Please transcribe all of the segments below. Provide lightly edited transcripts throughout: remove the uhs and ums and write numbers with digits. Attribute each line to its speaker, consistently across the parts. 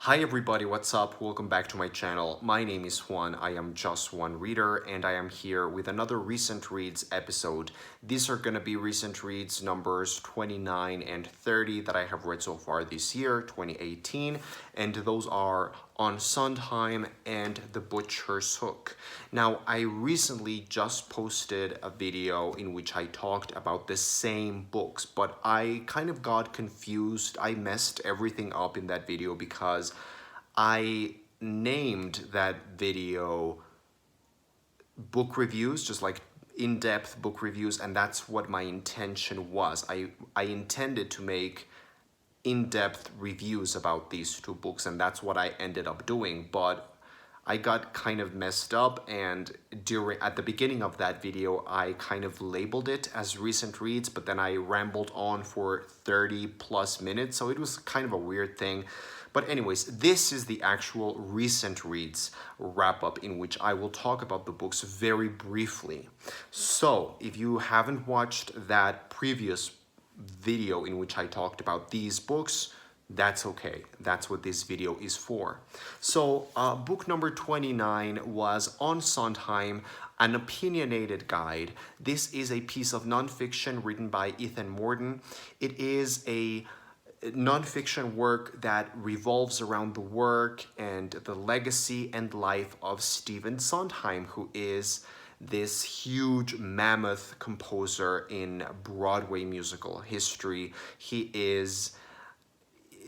Speaker 1: Hi everybody, what's up? Welcome back to my channel. My name is Juan, I am just one reader, and I am here with another Recent Reads episode. These are gonna be Recent Reads numbers 29 and 30 that I have read so far this year, 2018, and those are On Sondheim and The Butcher's Hook. Now, I recently just posted a video in which I talked about the same books, but I kind of got confused. I messed everything up in that video because I named that video book reviews, just like in-depth book reviews, and that's what my intention was. I intended to make in-depth reviews about these two books, and that's what I ended up doing, but I got kind of messed up, and at the beginning of that video I kind of labeled it as Recent Reads, but then I rambled on for 30 plus minutes, so it was kind of a weird thing. But anyways, this is the actual Recent Reads wrap-up in which I will talk about the books very briefly. So if you haven't watched that previous video in which I talked about these books, that's okay. That's what this video is for. So book number 29 was On Sondheim, an opinionated guide. This is a piece of nonfiction written by Ethan Mordden. It is a nonfiction work that revolves around the work and the legacy and life of Stephen Sondheim, who is this huge mammoth composer in Broadway musical history. He is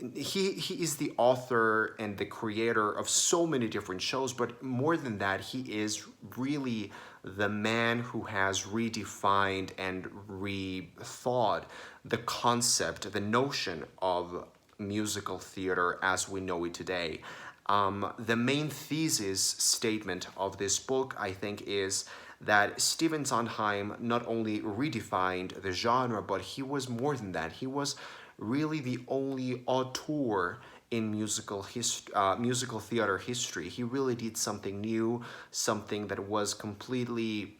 Speaker 1: the author and the creator of so many different shows, but more than that, he is really the man who has redefined and rethought the concept, the notion of musical theater as we know it today. The main thesis statement of this book, I think, is that Stephen Sondheim not only redefined the genre, but he was more than that. He was really the only auteur in musical theater history. He really did something new, something that was completely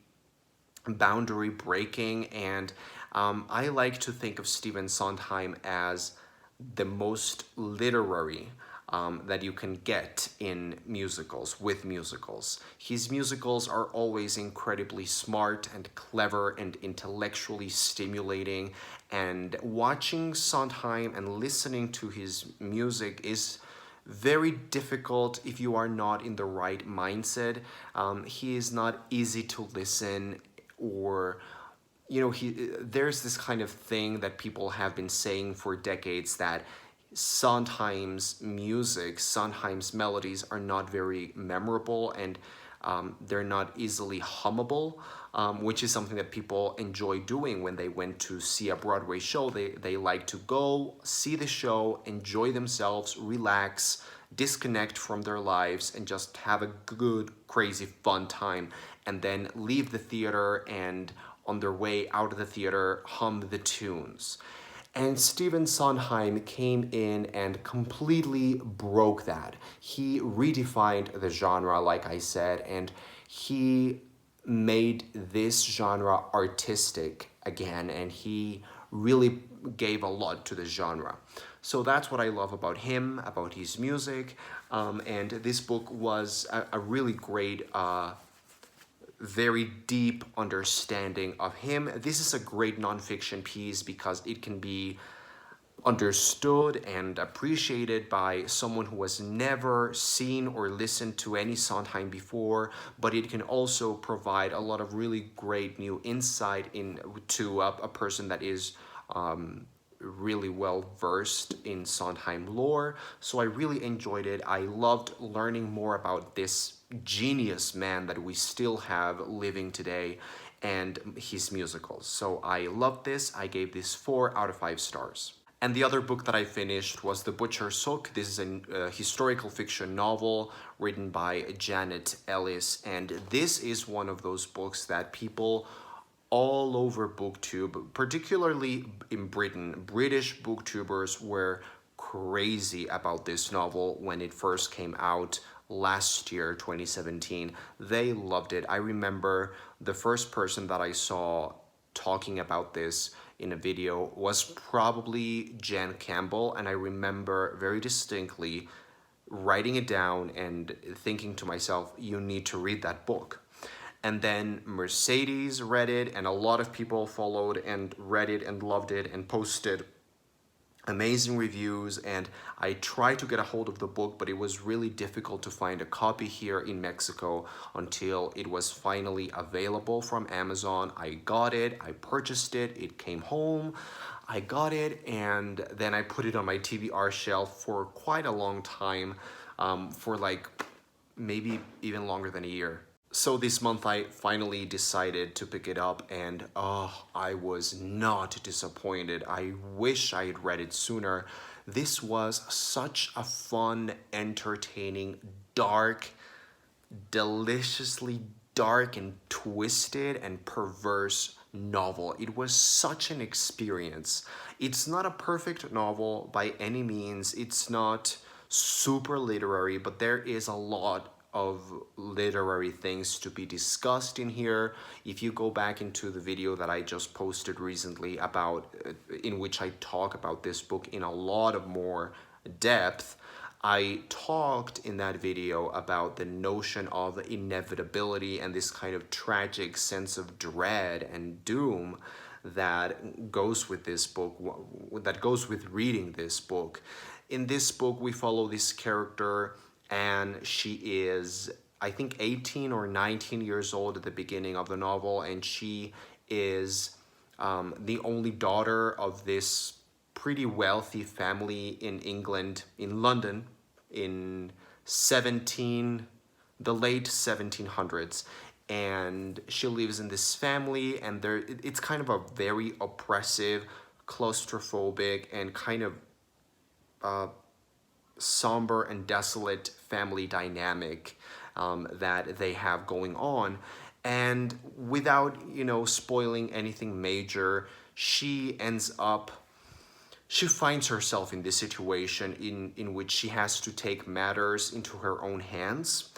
Speaker 1: boundary breaking, and I like to think of Stephen Sondheim as the most literary that you can get in musicals, with musicals. His musicals are always incredibly smart and clever and intellectually stimulating, and watching Sondheim and listening to his music is very difficult if you are not in the right mindset. He is not easy to listen, or there's this kind of thing that people have been saying for decades, that Sondheim's music, Sondheim's melodies are not very memorable, and they're not easily hummable, which is something that people enjoy doing when they went to see a Broadway show. They like to go, see the show, enjoy themselves, relax, disconnect from their lives, and just have a good, crazy, fun time, and then leave the theater and on their way out of the theater hum the tunes. And Stephen Sondheim came in and completely broke that. He redefined the genre, like I said, and he made this genre artistic again, and he really gave a lot to the genre. So that's what I love about him, about his music, and this book was a really great very deep understanding of him. This is a great nonfiction piece because it can be understood and appreciated by someone who has never seen or listened to any Sondheim before, but it can also provide a lot of really great new insight into a person that is really well versed in Sondheim lore. So I really enjoyed it. I loved learning more about this genius man that we still have living today and his musicals. So I loved this. I gave this 4 out of 5 stars. And the other book that I finished was The Butcher's Hook. This is a historical fiction novel written by Janet Ellis, and this is one of those books that people all over BookTube, particularly in Britain, British booktubers were crazy about this novel when it first came out last year, 2017. They loved it. I remember the first person that I saw talking about this in a video was probably Jen Campbell, and I remember very distinctly writing it down and thinking to myself, you need to read that book. And then Mercedes read it, and a lot of people followed and read it and loved it and posted amazing reviews. And I tried to get a hold of the book, but it was really difficult to find a copy here in Mexico until it was finally available from Amazon. I got it, I purchased it, it came home, I got it, and then I put it on my TBR shelf for quite a long time, for like maybe even longer than a year. So this month I finally decided to pick it up, and oh, I was not disappointed. I wish I had read it sooner. This was such a fun, entertaining, dark, deliciously dark and twisted and perverse novel. It was such an experience. It's not a perfect novel by any means. It's not super literary, but there is a lot of literary things to be discussed in here. If you go back into the video that I just posted recently about in which I talk about this book in a lot of more depth, I talked in that video about the notion of inevitability and this kind of tragic sense of dread and doom that goes with this book, that goes with reading this book. In this book, we follow this character, and she is, I think, 18 or 19 years old at the beginning of the novel, and she is the only daughter of this pretty wealthy family in England, in London, in the late 1700s. And she lives in this family, and it's kind of a very oppressive, claustrophobic, and kind of somber and desolate family dynamic that they have going on. And without, spoiling anything major, she finds herself in this situation in which she has to take matters into her own hands,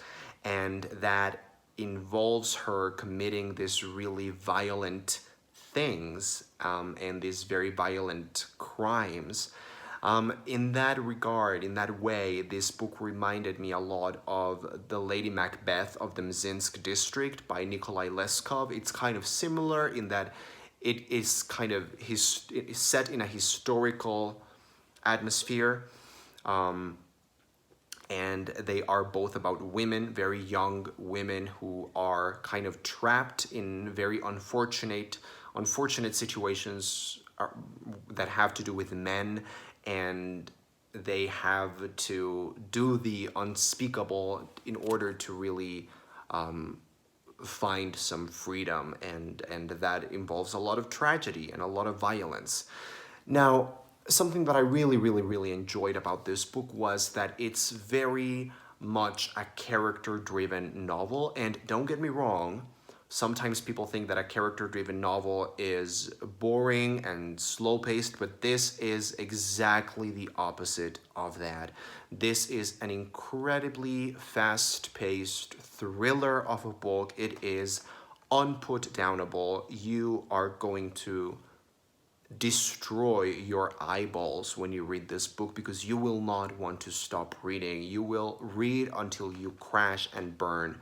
Speaker 1: and that involves her committing this really violent things, and these very violent crimes. In that regard, in that way, this book reminded me a lot of The Lady Macbeth of the Mzinsk district by Nikolai Leskov. It's kind of similar in that it is kind of set in a historical atmosphere, and they are both about women, very young women who are kind of trapped in very unfortunate situations that have to do with men, and they have to do the unspeakable in order to really find some freedom, and that involves a lot of tragedy and a lot of violence. Now, something that I really, really, really enjoyed about this book was that it's very much a character-driven novel, and don't get me wrong, sometimes people think that a character-driven novel is boring and slow-paced, but this is exactly the opposite of that. This is an incredibly fast-paced thriller of a book. It is unputdownable. You are going to destroy your eyeballs when you read this book, because you will not want to stop reading. You will read until you crash and burn.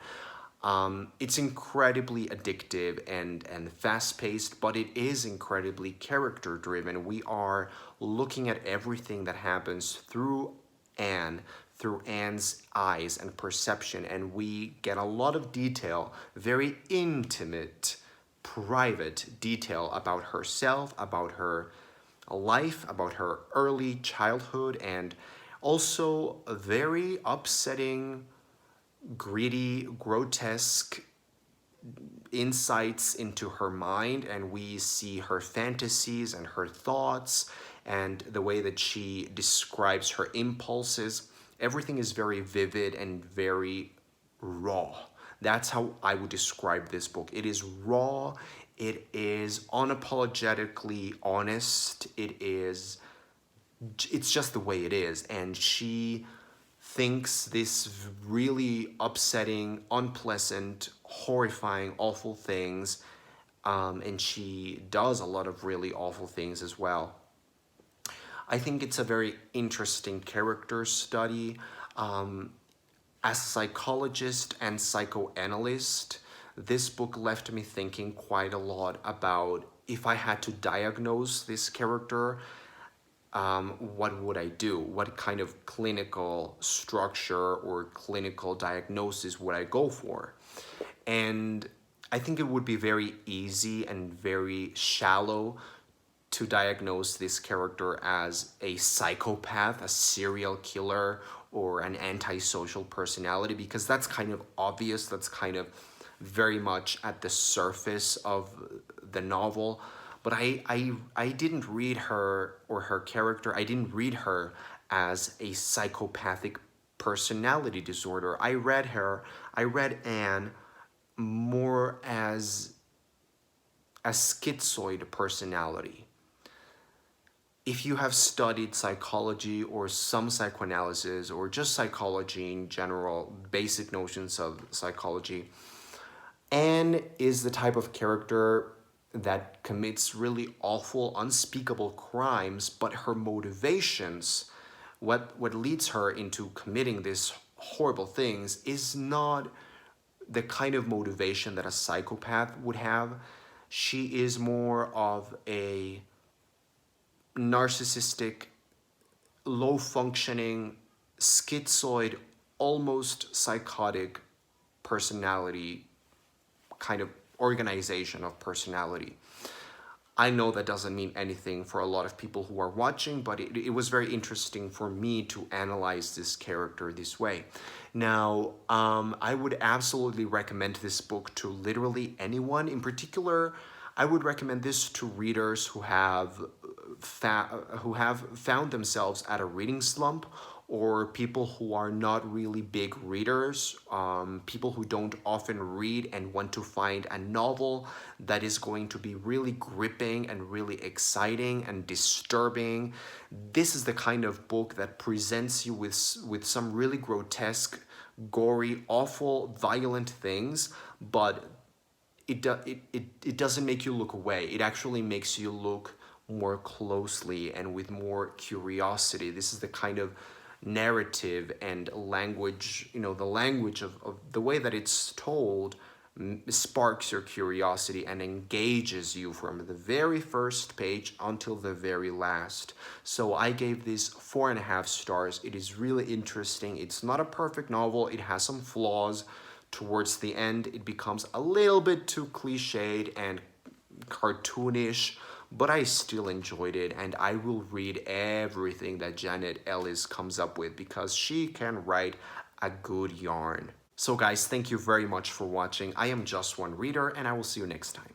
Speaker 1: It's incredibly addictive and fast-paced, but it is incredibly character-driven. We are looking at everything that happens through Anne's eyes and perception, and we get a lot of detail, very intimate, private detail about herself, about her life, about her early childhood, and also a very upsetting, gritty, grotesque insights into her mind, and we see her fantasies and her thoughts and the way that she describes her impulses. Everything is very vivid and very raw. That's how I would describe this book. It is raw, it is unapologetically honest, it's just the way it is, and she thinks this really upsetting, unpleasant, horrifying, awful things, and she does a lot of really awful things as well. I think it's a very interesting character study. As a psychologist and psychoanalyst, this book left me thinking quite a lot about if I had to diagnose this character, what would I do? What kind of clinical structure or clinical diagnosis would I go for? And I think it would be very easy and very shallow to diagnose this character as a psychopath, a serial killer, or an antisocial personality, because that's kind of obvious. That's kind of very much at the surface of the novel. But I didn't read her or her character, I didn't read her as a psychopathic personality disorder. I read Anne more as a schizoid personality. If you have studied psychology or some psychoanalysis or just psychology in general, basic notions of psychology, Anne is the type of character that commits really awful, unspeakable crimes, but her motivations, what leads her into committing these horrible things, is not the kind of motivation that a psychopath would have. She is more of a narcissistic, low functioning, schizoid, almost psychotic personality, kind of organization of personality. I know that doesn't mean anything for a lot of people who are watching, but it was very interesting for me to analyze this character this way. Now, I would absolutely recommend this book to literally anyone. In particular, I would recommend this to readers who have found themselves at a reading slump, or people who are not really big readers, people who don't often read and want to find a novel that is going to be really gripping and really exciting and disturbing. This is the kind of book that presents you with some really grotesque, gory, awful, violent things, but it doesn't make you look away. It actually makes you look more closely and with more curiosity. This is the kind of narrative and language, the language of the way that it's told sparks your curiosity and engages you from the very first page until the very last. So I gave this 4.5 stars. It is really interesting. It's not a perfect novel. It has some flaws. Towards the end, it becomes a little bit too cliched and cartoonish, but I still enjoyed it, and I will read everything that Janet Ellis comes up with because she can write a good yarn. So guys, thank you very much for watching. I am Just One Reader, and I will see you next time.